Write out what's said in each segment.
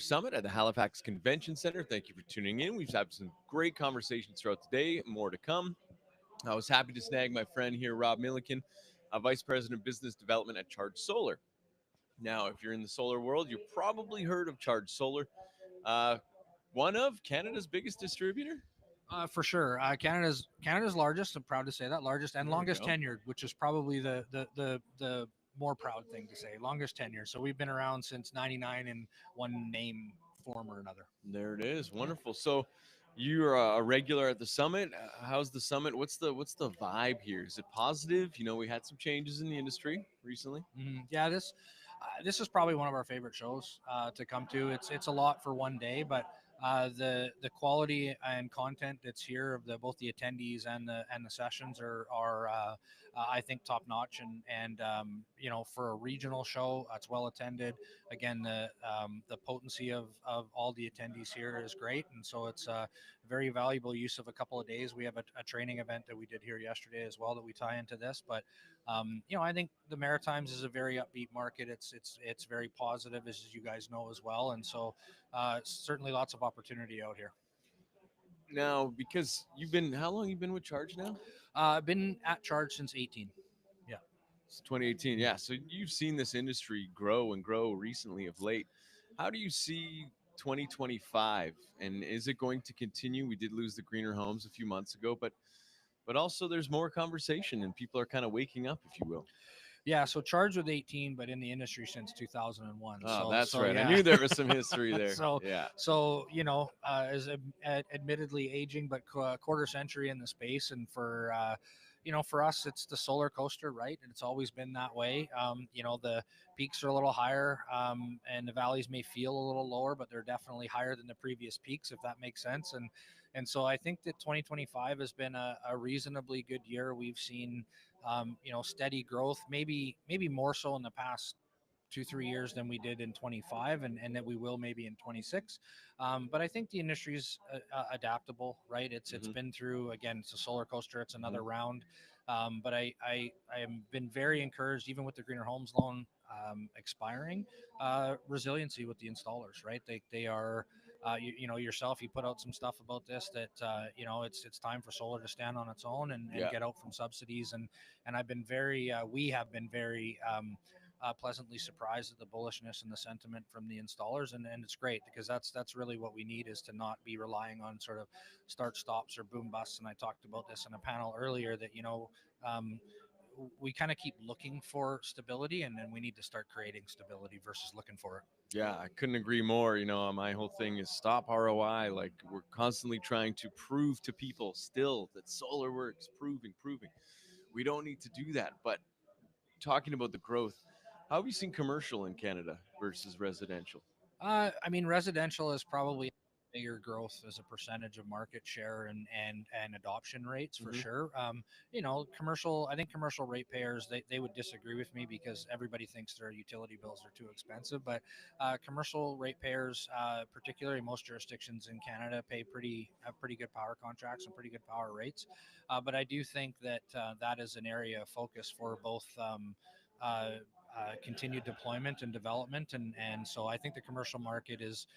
Summit at the Halifax Convention Center. Thank you for tuning in. We've had some great conversations throughout the day, more to come. I was happy to snag my friend here, Rob Milliken, Vice President of Business Development at Charge Solar. Now, if you're in the solar world, you've probably heard of Charge Solar, uh, one of Canada's biggest distributor. For sure, Canada's largest. I'm proud to say that largest and There we longest go. tenured, which is probably the more proud thing to say. Longest tenure. So we've been around since '99 in one name, form, or another. There it is. Wonderful. So you're a regular at the summit. How's the summit? What's the vibe here? Is it positive? We had some changes in the industry recently. Yeah, this is probably one of our favorite shows to come to. It's a lot for one day, but the quality and content that's here of the both the attendees and the sessions are I think top notch and for a regional show, it's well attended. Again, the potency of all the attendees here is great, and so it's a very valuable use of a couple of days. We have a training event that we did here yesterday as well that we tie into this, but I think the Maritimes is a very upbeat market. It's very positive, as you guys know as well, and so certainly lots of opportunity out here. Now, because how long you been with Charge now? I've been at Charge since 18. Yeah. It's 2018. Yeah. So you've seen this industry grow and grow recently of late. How do you see 2025? And is it going to continue? We did lose the greener homes a few months ago, but also there's more conversation and people are kind of waking up, if you will. Yeah, so Charge with 18, but in the industry since 2001. Oh, So that's so right. I yeah. knew there was some history there. so Yeah. so as admittedly aging, but quarter century in the space, and for us, it's the solar coaster, right? And it's always been that way. The peaks are a little higher, and the valleys may feel a little lower, but they're definitely higher than the previous peaks, if that makes sense. And so I think that 2025 has been a reasonably good year. We've seen steady growth, maybe more so in the past 2 3 years than we did in 25, and that we will maybe in 26. But I think the industry's adaptable, right? It's Hmm. been through, again, it's a solar coaster, it's Hmm. another round. But I am been very encouraged, even with the greener homes loan expiring, resiliency with the installers, right? They are yourself, you put out some stuff about this that it's time for solar to stand on its own and Yeah. get out from subsidies, and I've been very we have been very pleasantly surprised at the bullishness and the sentiment from the installers, and it's great because that's really what we need, is to not be relying on sort of start stops or boom busts. And I talked about this in a panel earlier that um, we kind of keep looking for stability, and then we need to start creating stability versus looking for it. Yeah, I couldn't agree more. My whole thing is stop ROI. Like, we're constantly trying to prove to people still that solar works, proving. We don't need to do that. But talking about the growth, how have you seen commercial in Canada versus residential? I mean, residential is probably bigger growth as a percentage of market share and adoption rates for Hmm. sure. Commercial. I think commercial ratepayers they would disagree with me because everybody thinks their utility bills are too expensive. But commercial ratepayers, particularly most jurisdictions in Canada, have pretty good power contracts and pretty good power rates. But I do think that that is an area of focus for both. Uh, Continued deployment and development, and so I think the commercial market is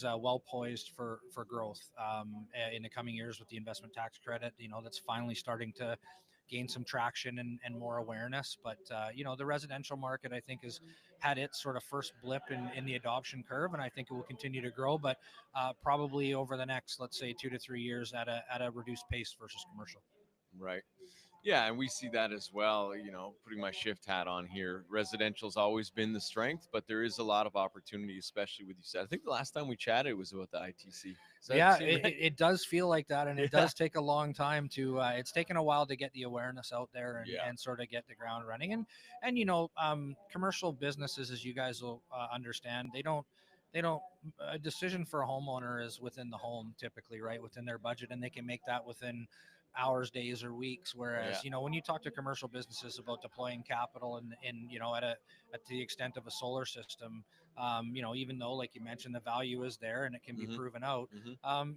well poised for growth in the coming years with the investment tax credit. That's finally starting to gain some traction and more awareness. But the residential market, I think, has had its sort of first blip in the adoption curve, and I think it will continue to grow, but probably over the next, let's say, 2 to 3 years at a reduced pace versus commercial. Right. Yeah, and we see that as well. Putting my shift hat on here, residential's always been the strength, but there is a lot of opportunity, especially with you said. I think the last time we chatted was about the ITC. Does that Yeah, seem right? it does feel like that, and it Yeah. does take a long time to. It's taken a while to get the awareness out there Yeah. and sort of get the ground running. And commercial businesses, as you guys will understand, they don't. A decision for a homeowner is within the home typically, right, within their budget, and they can make that within hours, days, or weeks. Yeah. Whereas when you talk to commercial businesses about deploying capital in at the extent of a solar system, even though, like you mentioned, the value is there and it can be Hmm. proven out, Hmm.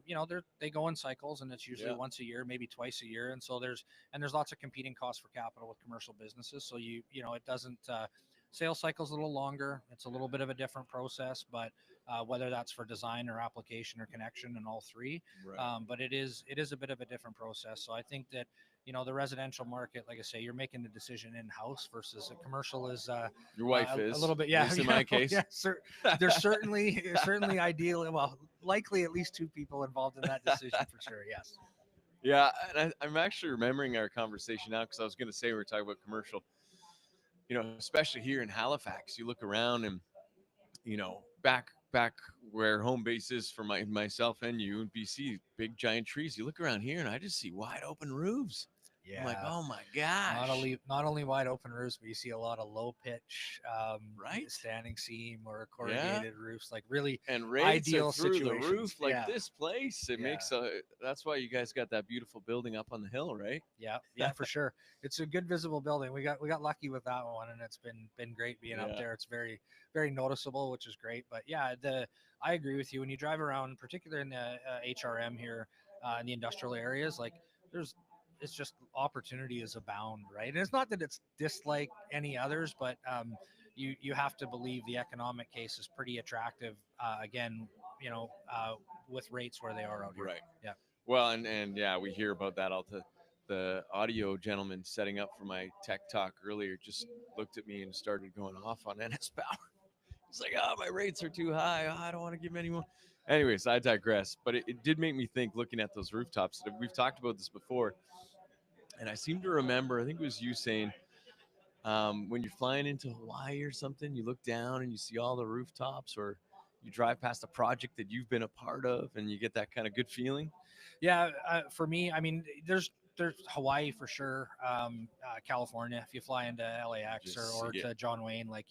they go in cycles, and it's usually Yeah. once a year, maybe twice a year. And so there's lots of competing costs for capital with commercial businesses. So it doesn't Sales cycle's a little longer. It's a little bit of a different process, but whether that's for design or application or connection and all three, Right. but it is a bit of a different process. So I think that the residential market, like I say, you're making the decision in house versus a commercial is Your wife a is, little bit, at yeah, least in yeah, my case. yeah. There's certainly ideal, well, likely at least two people involved in that decision for sure. Yes. Yeah, and I'm actually remembering our conversation now because I was going to say we were talking about commercial. Especially here in Halifax, you look around and back where home base is for myself and you in BC, big giant trees. You look around here and I just see wide open roofs. I'm like, Yeah. oh my Not gosh, only not only wide open roofs, but you see a lot of low pitch, right? standing seam or Yeah, corrugated roofs, like really and rates are ideal through the situations. roof. Like Yeah, this place, it yeah, makes that's why you guys got that beautiful building up on the hill, right? yeah, yeah, for sure. It's a good visible building. We got lucky with that one, and it's been great being up Yeah. there. It's very noticeable, which is great. But yeah, I agree with you when you drive around, particularly in the HRM here, in the industrial areas. Like there's it's just opportunity is abound, right? And it's not that it's dislike any others, but you have to believe the economic case is pretty attractive. Again, with rates where they are out here. Right. Yeah. Well, and yeah, we hear about that all the audio gentleman setting up for my tech talk earlier just looked at me and started going off on NS Power. He's like, oh, my rates are too high. Oh, I don't want to give him any more. Anyways, I digress. But it did make me think looking at those rooftops. We've talked about this before. And I seem to remember, I think it was you saying, when you're flying into Hawaii or something, you look down and you see all the rooftops, or you drive past a project that you've been a part of and you get that kind of good feeling. Yeah, for me, I mean, there's Hawaii for sure. California, if you fly into LAX or, Just see or it. to John Wayne, like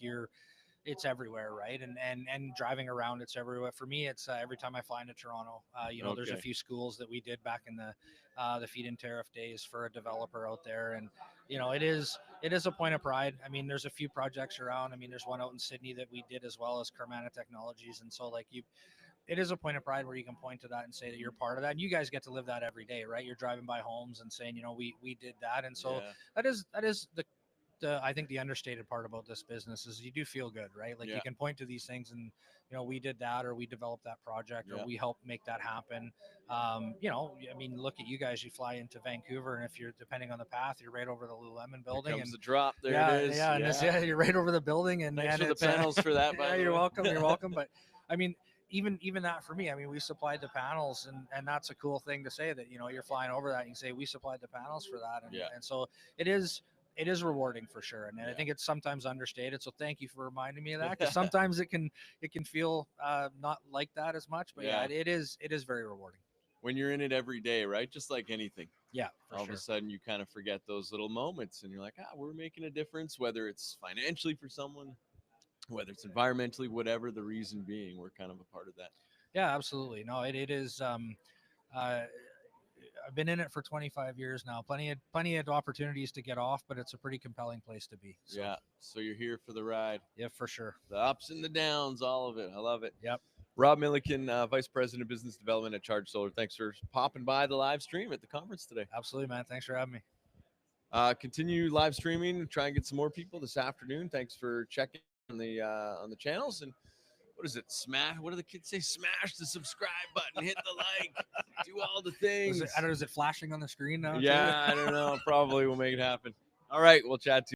it's everywhere, right? And driving around, it's everywhere. For me, it's every time I fly into Toronto. There's a Okay. few schools that we did back in the feed-in tariff days for a developer out there, and it is a point of pride. I mean, there's a few projects around. I mean, there's one out in Sydney that we did as well as Kermana Technologies, and so like it is a point of pride where you can point to that and say that you're part of that. And you guys get to live that every day, right? You're driving by homes and saying, we did that. And so Yeah. that is the I think the understated part about this business is you do feel good, right? Like Yeah. you can point to these things and we did that, or we developed that project, or Yeah. we helped make that happen. I mean, look at you guys. You fly into Vancouver, and if you're depending on the path, you're right over the Lululemon Here building, comes and the drop. There it yeah, is. yeah, and Yeah. you're right over the building, and Thanks and for the it's panels for that, by yeah, the you're way. welcome. You're welcome. But I mean, even that for me, I mean, we supplied the panels, and that's a cool thing to say that you're flying over that and you say we supplied the panels for that, and Yeah. and so it is rewarding for sure, and I Yeah. think it's sometimes understated. So thank you for reminding me of that, because sometimes it can feel not like that as much, but yeah, Yeah. it is very rewarding. When you're in it every day, right? Just like anything. Yeah, for All of a sure. sudden you kind of forget those little moments and you're like, we're making a difference, whether it's financially for someone, whether it's environmentally, whatever the reason being, we're kind of a part of that. Yeah, absolutely. No, it is. Uh, I've been in it for 25 years now. Plenty of opportunities to get off, but it's a pretty compelling place to be. So, Yeah. So you're here for the ride, yeah, for sure. the ups and the downs, all of it. I love it. Yep. Rob Milliken, Vice President of Business Development at Charge Solar. Thanks for popping by the live stream at the conference today. Absolutely, man. Thanks for having me. Continue live streaming. Try and get some more people this afternoon. Thanks for checking on the channels. And what is it? Smash. What do the kids say? Smash the subscribe button. Hit the like. Do all the things. I don't know, is it flashing on the screen now? Yeah, I don't know. Probably we'll make it happen. All right, we'll chat to you.